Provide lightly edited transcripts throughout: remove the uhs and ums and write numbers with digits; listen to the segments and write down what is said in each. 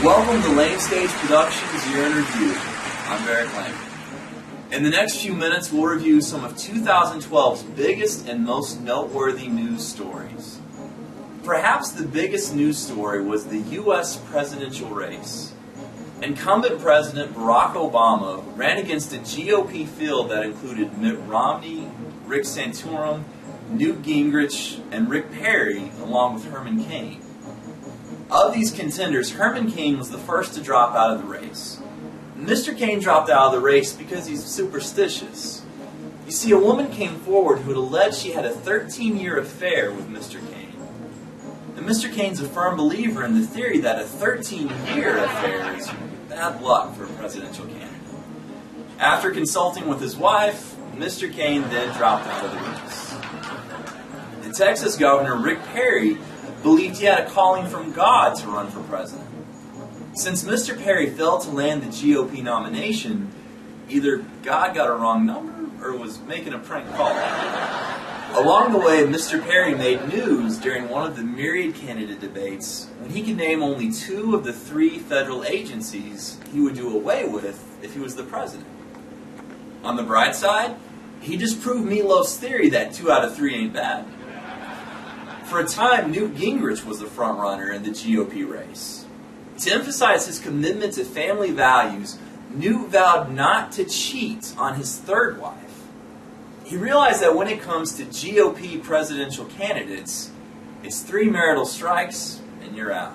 Welcome to Lamestage Productions Year in Review. I'm Lambert. In the next few minutes, we'll review some of 2012's biggest and most noteworthy news stories. Perhaps the biggest news story was the U.S. presidential race. Incumbent President Barack Obama ran against a GOP field that included Mitt Romney, Rick Santorum, Newt Gingrich, and Rick Perry, along with Herman Cain. Of these contenders, Herman Cain was the first to drop out of the race. Mr. Cain dropped out of the race because he's superstitious. You see, a woman came forward who had alleged she had a 13-year affair with Mr. Cain. And Mr. Cain's a firm believer in the theory that a 13-year affair is bad luck for a presidential candidate. After consulting with his wife, Mr. Cain then dropped out of the race. The Texas governor, Rick Perry, believed he had a calling from God to run for president. Since Mr. Perry failed to land the GOP nomination, either God got a wrong number or was making a prank call. Along the way, Mr. Perry made news during one of the myriad candidate debates when he could name only 2 of the 3 federal agencies he would do away with if he was the president. On the bright side, he just proved Meatloaf's theory that 2 out of 3 ain't bad. For a time, Newt Gingrich was the front-runner in the GOP race. To emphasize his commitment to family values, Newt vowed not to cheat on his 3rd wife. He realized that when it comes to GOP presidential candidates, it's 3 marital strikes and you're out.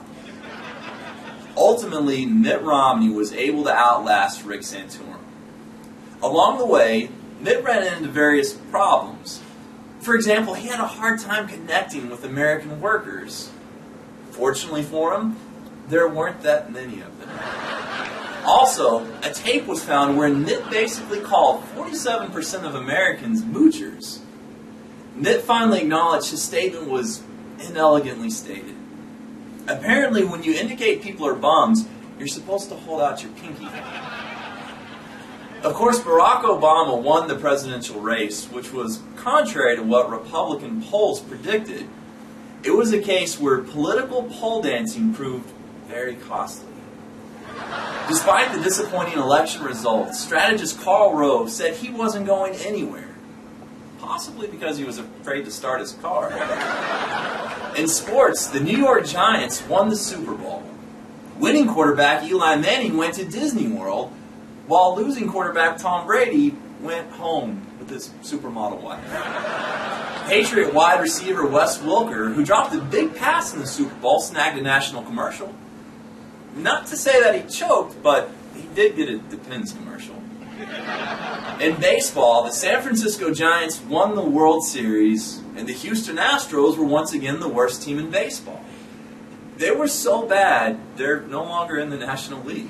Ultimately, Mitt Romney was able to outlast Rick Santorum. Along the way, Mitt ran into various problems. For example, he had a hard time connecting with American workers. Fortunately for him, there weren't that many of them. Also, a tape was found where Mitt basically called 47% of Americans moochers. Mitt finally acknowledged his statement was inelegantly stated. Apparently, when you indicate people are bums, you're supposed to hold out your pinky. Of course, Barack Obama won the presidential race, which was contrary to what Republican polls predicted. It was a case where political pole dancing proved very costly. Despite the disappointing election results, strategist Karl Rove said he wasn't going anywhere, possibly because he was afraid to start his car. In sports, the New York Giants won the Super Bowl. Winning quarterback Eli Manning went to Disney World, while losing quarterback Tom Brady went home with his supermodel wife. Patriot wide receiver Wes Welker, who dropped a big pass in the Super Bowl, snagged a national commercial. Not to say that he choked, but he did get a Depends commercial. In baseball, the San Francisco Giants won the World Series, and the Houston Astros were once again the worst team in baseball. They were so bad, they're no longer in the National League.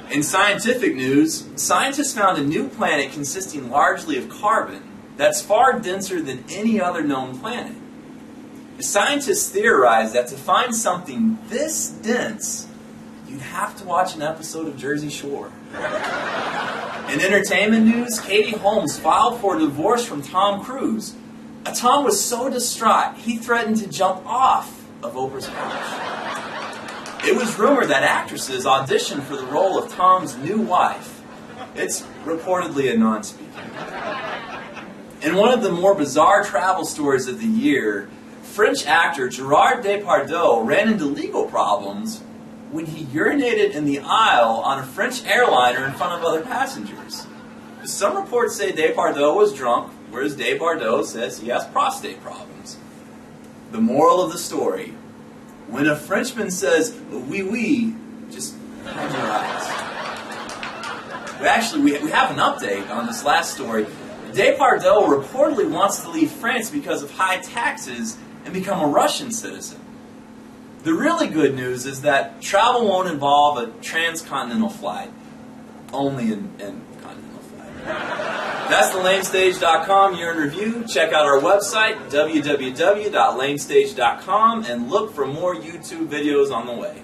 In scientific news, scientists found a new planet consisting largely of carbon that's far denser than any other known planet. The scientists theorized that to find something this dense, you'd have to watch an episode of Jersey Shore. In entertainment news, Katie Holmes filed for a divorce from Tom Cruise. Tom was so distraught, he threatened to jump off of Oprah's couch. It was rumored that actresses auditioned for the role of Tom's new wife. It's reportedly a non-speaker. In one of the more bizarre travel stories of the year, French actor Gerard Depardieu ran into legal problems when he urinated in the aisle on a French airliner in front of other passengers. Some reports say Depardieu was drunk, whereas Depardieu says he has prostate problems. The moral of the story: when a Frenchman says, oui, oui, just hide your eyes. We have an update on this last story. Depardieu reportedly wants to leave France because of high taxes and become a Russian citizen. The really good news is that travel won't involve a transcontinental flight, only an continental flight. That's the Lamestage.com Year in Review. Check out our website, www.lamestage.com, and look for more YouTube videos on the way.